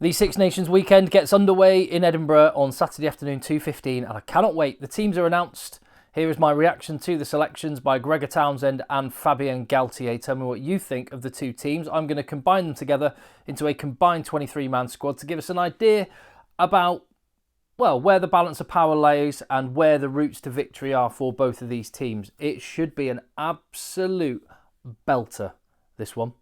The Six Nations weekend gets underway in Edinburgh on Saturday afternoon 2:15 and I cannot wait. The teams are announced. Here is my reaction to the selections by Gregor Townsend and Fabien Galthie. Tell me what you think of the two teams. I'm going to combine them together into a combined 23-man squad to give us an idea about, well, where the balance of power lays and where the routes to victory are for both of these teams. It should be an absolute belter, this one.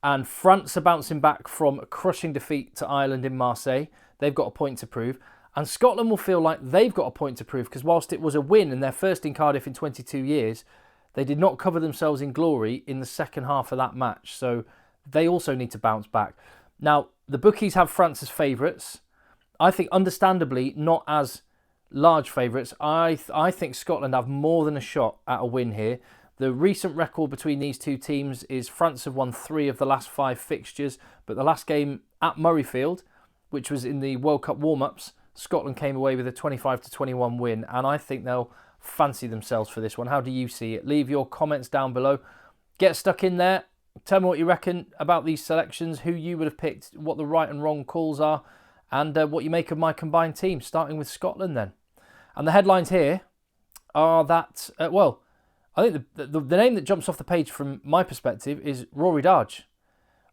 And France are bouncing back from a crushing defeat to Ireland in Marseille. They've got a point to prove. And Scotland will feel like they've got a point to prove because whilst it was a win and their first in Cardiff in 22 years, they did not cover themselves in glory in the second half of that match. So they also need to bounce back. Now, the bookies have France as favourites. I think, understandably, not as large favourites. I think Scotland have more than a shot at a win here. The recent record between these two teams is France have won 3 of the last 5 fixtures, but the last game at Murrayfield, which was in the World Cup warm-ups, Scotland came away with a 25-21 win, and I think they'll fancy themselves for this one. How do you see it? Leave your comments down below. Get stuck in there. Tell me what you reckon about these selections, who you would have picked, what the right and wrong calls are, and what you make of my combined team, starting with Scotland then. And the headlines here are that, I think the name that jumps off the page from my perspective is Rory Darge.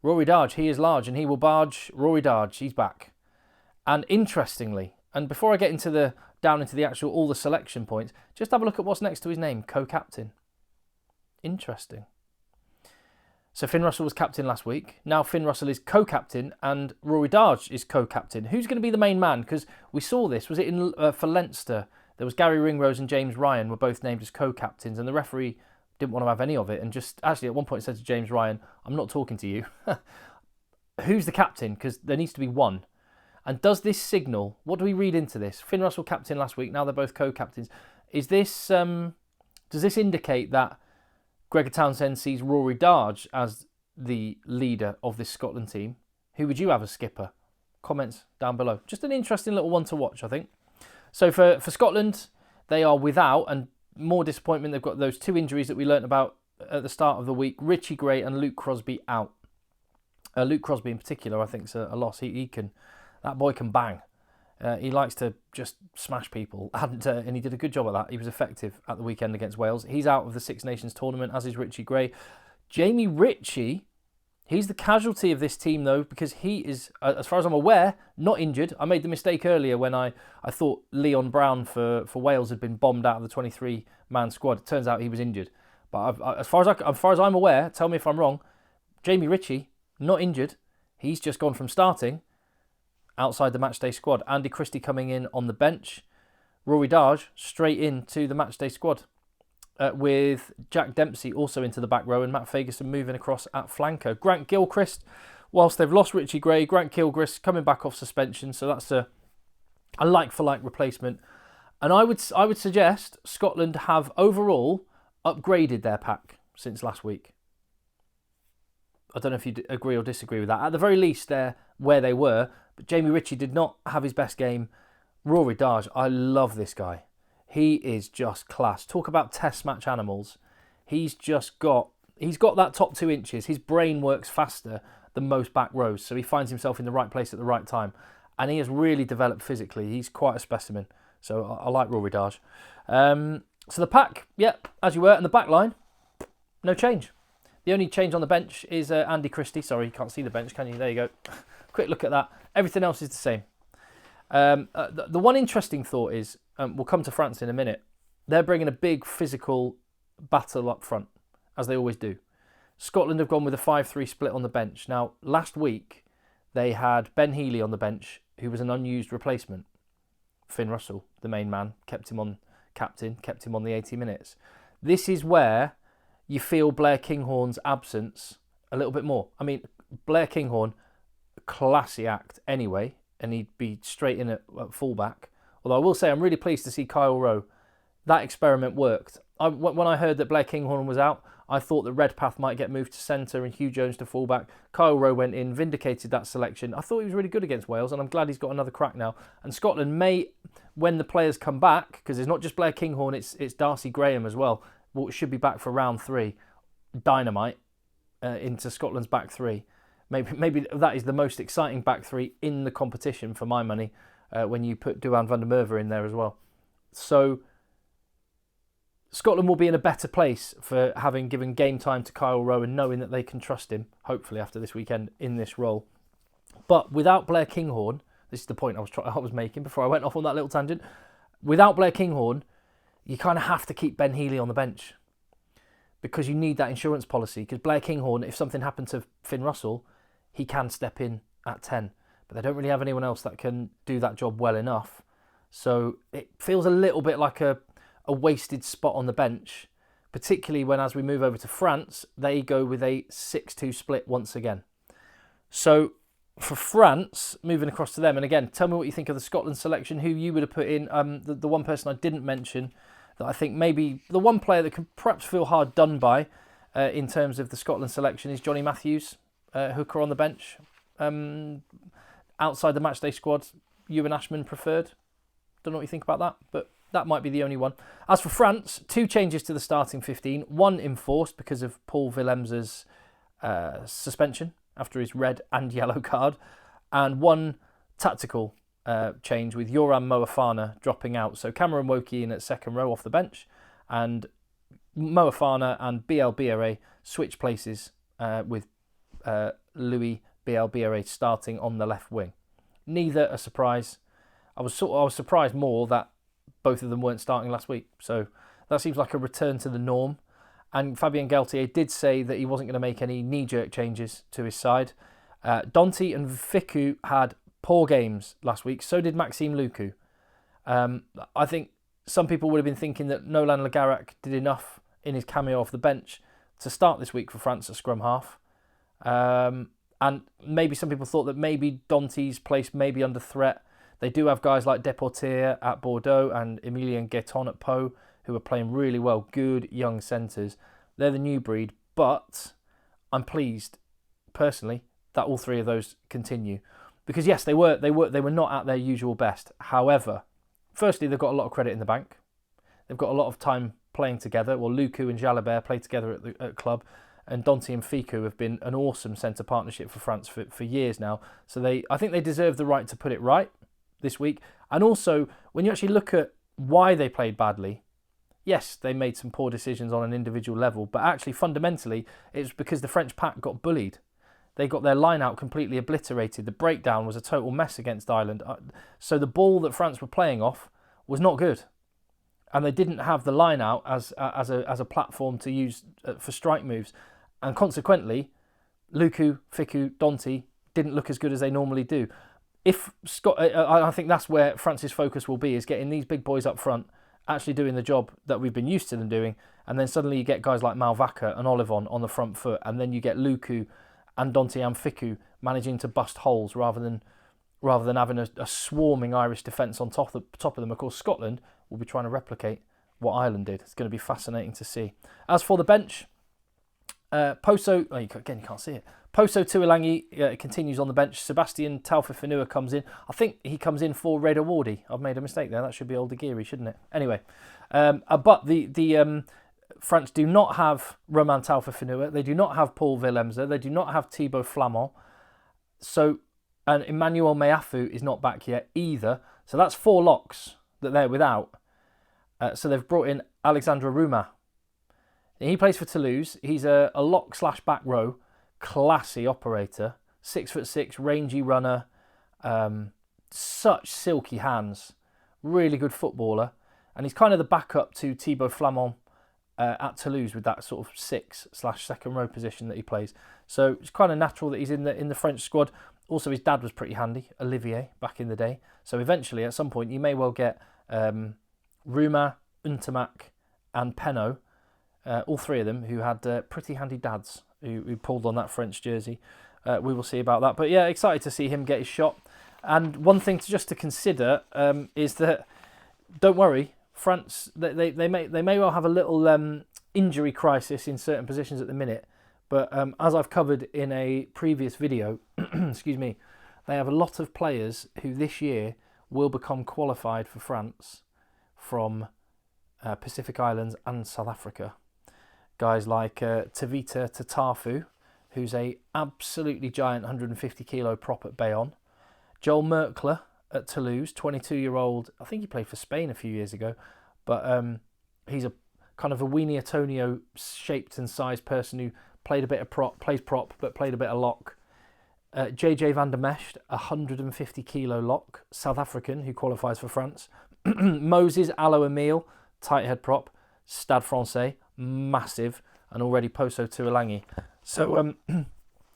Rory Darge, he is large and he will barge. Rory Darge, he's back. And interestingly, and before I get into down into the actual all the selection points, just have a look at what's next to his name, co-captain. Interesting. So Finn Russell was captain last week. Now Finn Russell is co-captain and Rory Darge is co-captain. Who's going to be the main man? Because we saw this. Was it in for Leinster? There was Gary Ringrose and James Ryan were both named as co-captains, and the referee didn't want to have any of it and just actually at one point said to James Ryan, I'm not talking to you. Who's the captain? Because there needs to be one. And does this signal, what do we read into this? Finn Russell captain last week, now they're both co-captains. Is this, does this indicate that Gregor Townsend sees Rory Darge as the leader of this Scotland team? Who would you have as skipper? Comments down below. Just an interesting little one to watch, I think. So for Scotland, they are without, and more disappointment, they've got those 2 injuries that we learnt about at the start of the week. Richie Gray and Luke Crosby out. Luke Crosby in particular, I think, is a loss. That boy can bang. He likes to just smash people, and he did a good job at that. He was effective at the weekend against Wales. He's out of the Six Nations tournament, as is Richie Gray. Jamie Ritchie, he's the casualty of this team, though, because he is, as far as I'm aware, not injured. I made the mistake earlier when I thought Leon Brown for Wales had been bombed out of the 23-man squad. It turns out he was injured. But as far as I'm aware, tell me if I'm wrong, Jamie Ritchie, not injured. He's just gone from starting outside the matchday squad. Andy Christie coming in on the bench. Rory Darge straight into the matchday squad. With Jack Dempsey also into the back row and Matt Fagerson moving across at flanker. Grant Gilchrist, whilst they've lost Richie Gray, Grant Gilchrist coming back off suspension, so that's a like-for-like replacement. And I would suggest Scotland have overall upgraded their pack since last week. I don't know if you agree or disagree with that. At the very least, they're where they were, but Jamie Ritchie did not have his best game. Rory Darge, I love this guy. He is just class. Talk about test match animals. He's got that top 2 inches. His brain works faster than most back rows, so he finds himself in the right place at the right time. And he has really developed physically. He's quite a specimen. So I like Rory Darge. So the pack, as you were. And the back line, no change. The only change on the bench is Andy Christie. Sorry, you can't see the bench, can you? There you go. Quick look at that. Everything else is the same. The one interesting thought is, we'll come to France in a minute, they're bringing a big physical battle up front, as they always do. Scotland have gone with a 5-3 split on the bench. Now, last week, they had Ben Healy on the bench, who was an unused replacement. Finn Russell, the main man, kept him on captain, kept him on the 80 minutes. This is where you feel Blair Kinghorn's absence a little bit more. I mean, Blair Kinghorn, classy act anyway, and he'd be straight in at fullback. Although I will say I'm really pleased to see Kyle Rowe. That experiment worked. When I heard that Blair Kinghorn was out, I thought that Redpath might get moved to centre and Hugh Jones to fullback. Kyle Rowe went in, vindicated that selection. I thought he was really good against Wales, and I'm glad he's got another crack now. And Scotland may, when the players come back, because it's not just Blair Kinghorn, it's Darcy Graham as well, should be back for round 3. Dynamite into Scotland's back 3. maybe that is the most exciting back three in the competition for my money when you put Duhan van der Merwe in there as well. So Scotland will be in a better place for having given game time to Kyle Rowe and knowing that they can trust him, hopefully after this weekend, in this role. But without Blair Kinghorn, this is the point I was making before I went off on that little tangent. Without Blair Kinghorn, you kind of have to keep Ben Healy on the bench because you need that insurance policy. Because Blair Kinghorn, if something happened to Finn Russell, he can step in at 10. But they don't really have anyone else that can do that job well enough. So it feels a little bit like a wasted spot on the bench, particularly when, as we move over to France, they go with a 6-2 split once again. So for France, moving across to them, and again, tell me what you think of the Scotland selection, who you would have put in. The one person I didn't mention that I think maybe the one player that can perhaps feel hard done by in terms of the Scotland selection is Johnny Matthews, hooker on the bench. Outside the matchday squad, Ewan Ashman preferred. Don't know what you think about that, but that might be the only one. As for France, 2 changes to the starting 15. One enforced because of Paul Willemse's suspension after his red and yellow card, and one tactical change with Yoram Moefana dropping out. So Cameron Woki in at second row off the bench, and Moefana and BL Biere switch places with Louis BL Biere starting on the left wing. Neither a surprise. I was surprised more that both of them weren't starting last week. So that seems like a return to the norm. And Fabien Galthié did say that he wasn't going to make any knee-jerk changes to his side. Danty and Fickou had poor games last week. So did Maxime Lucu. I think some people would have been thinking that Nolan Le Garrec did enough in his cameo off the bench to start this week for France at scrum half. And maybe some people thought that maybe Danty's place may be under threat. They do have guys like Deportier at Bordeaux and Emilien Gueton at Pau, who are playing really well, good young centres. They're the new breed, but I'm pleased, personally, that all 3 of those continue. Because yes, they were not at their usual best. However, firstly, they've got a lot of credit in the bank. They've got a lot of time playing together. Well, Lucu and Jalabert played together at club, and Danty and Fickou have been an awesome centre partnership for France for years now. So I think they deserve the right to put it right this week. And also, when you actually look at why they played badly, yes, they made some poor decisions on an individual level, but actually fundamentally it was because the French pack got bullied. They got their line out completely obliterated. The breakdown was a total mess against Ireland. So the ball that France were playing off was not good. And they didn't have the line out as a platform to use for strike moves. And consequently, Lucu, Fickou, Danty didn't look as good as they normally do. I think that's where France's focus will be, is getting these big boys up front, actually doing the job that we've been used to them doing, and then suddenly you get guys like Malvaca and Olivon on the front foot, and then you get Lucu and Danty and Fickou managing to bust holes rather than having a swarming Irish defence on top of them. Of course, Scotland will be trying to replicate what Ireland did. It's going to be fascinating to see. As for the bench, Poso, again, you can't see it. Poso Tuilangi continues on the bench. Sebastian Taufifenua comes in. I think he comes in for Reda Wardy. I've made a mistake there. That should be Old Aguirre, shouldn't it? Anyway, but the French do not have Romain Taufifenua. They do not have Paul Willemse. They do not have Thibaut Flamand. And Emmanuel Meafu is not back yet either. So that's 4 locks that they're without. So they've brought in Alexandre Roumain. He plays for Toulouse. He's a lock/back row, classy operator, 6'6", rangy runner, such silky hands, really good footballer, and he's kind of the backup to Thibaut Flamand at Toulouse with that sort of 6/second row position that he plays. So it's kind of natural that he's in the French squad. Also, his dad was pretty handy, Olivier, back in the day. So eventually, at some point, you may well get Roumain, Untermack, and Penaud. All 3 of them who had pretty handy dads who pulled on that French jersey. We will see about that. But yeah, excited to see him get his shot. And one thing to consider is that, don't worry, France, they may well have a little injury crisis in certain positions at the minute. But as I've covered in a previous video, excuse me, they have a lot of players who this year will become qualified for France from Pacific Islands and South Africa. Guys like Tavita Tatafu, who's a absolutely giant 150 kilo prop at Bayonne. Joel Merkler at Toulouse, 22-year-old. I think he played for Spain a few years ago, but he's a kind of a Weenie Antonio shaped and sized person who played a bit of plays prop, but played a bit of lock. JJ van der Mescht, 150 kilo lock, South African, who qualifies for France. Moses Allo Emile, tight head prop, Stade Francais, massive, and already Poso Tuolangi. So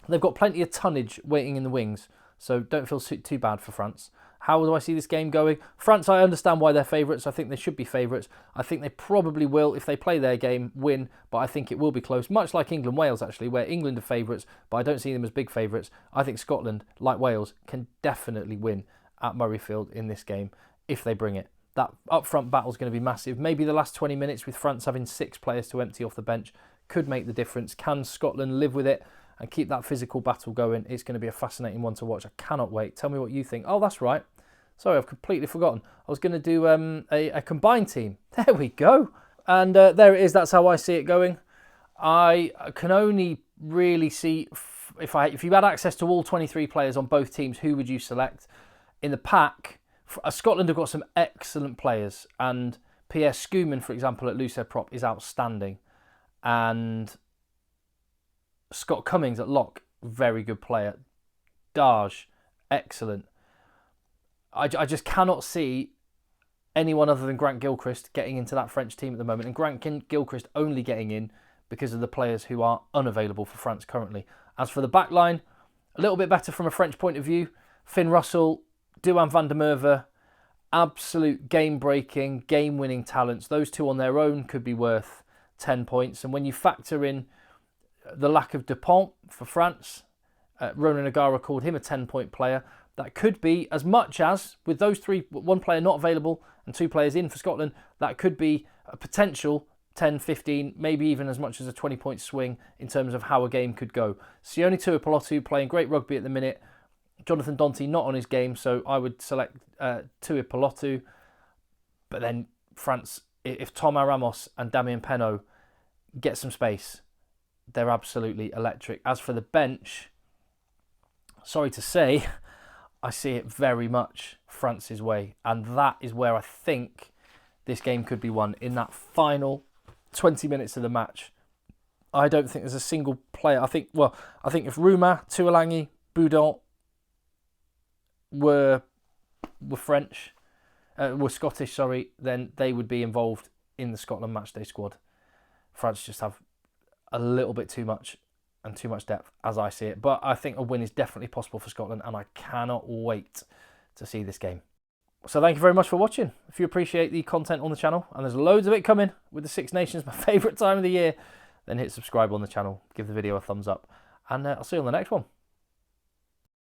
they've got plenty of tonnage waiting in the wings, so don't feel too bad for France. How do I see this game going? France, I understand why they're favourites. I think they should be favourites. I think they probably will, if they play their game, win, but I think it will be close, much like England-Wales, actually, where England are favourites, but I don't see them as big favourites. I think Scotland, like Wales, can definitely win at Murrayfield in this game if they bring it. That up-front battle is going to be massive. Maybe the last 20 minutes with France having 6 players to empty off the bench could make the difference. Can Scotland live with it and keep that physical battle going? It's going to be a fascinating one to watch. I cannot wait. Tell me what you think. Oh, that's right. Sorry, I've completely forgotten. I was going to do a combined team. There we go. And there it is. That's how I see it going. I can only really see, if you had access to all 23 players on both teams, who would you select? In the pack, Scotland have got some excellent players. And Pierre Schoeman, for example, at Lucerne prop is outstanding. And Scott Cummings at lock, very good player. Darge, excellent. I just cannot see anyone other than Grant Gilchrist getting into that French team at the moment. And Grant Gilchrist only getting in because of the players who are unavailable for France currently. As for the back line, a little bit better from a French point of view. Finn Russell, Duhan van der Merwe, absolute game-breaking, game-winning talents. Those two on their own could be worth 10 points. And when you factor in the lack of Dupont for France, Ronan O'Gara called him a 10-point player. That could be as much as, with those three, one player not available and 2 players in for Scotland, that could be a potential 10, 15, maybe even as much as a 20-point swing in terms of how a game could go. Sione Tuipulotu playing great rugby at the minute. Jonathan Danty not on his game, so I would select Tuipulotu. But then France, if Thomas Ramos and Damien Penaud get some space, they're absolutely electric. As for the bench, sorry to say, I see it very much France's way. And that is where I think this game could be won. In that final 20 minutes of the match, I don't think there's a single player. I think if Rouma, Tuolangi, Boudon were French, were Scottish, then they would be involved in the Scotland matchday squad. France just have a little bit too much and too much depth, as I see it. But I think a win is definitely possible for Scotland, and I cannot wait to see this game. So thank you very much for watching. If you appreciate the content on the channel, and there's loads of it coming with the Six Nations, my favourite time of the year, then hit subscribe on the channel, give the video a thumbs up, and I'll see you on the next one.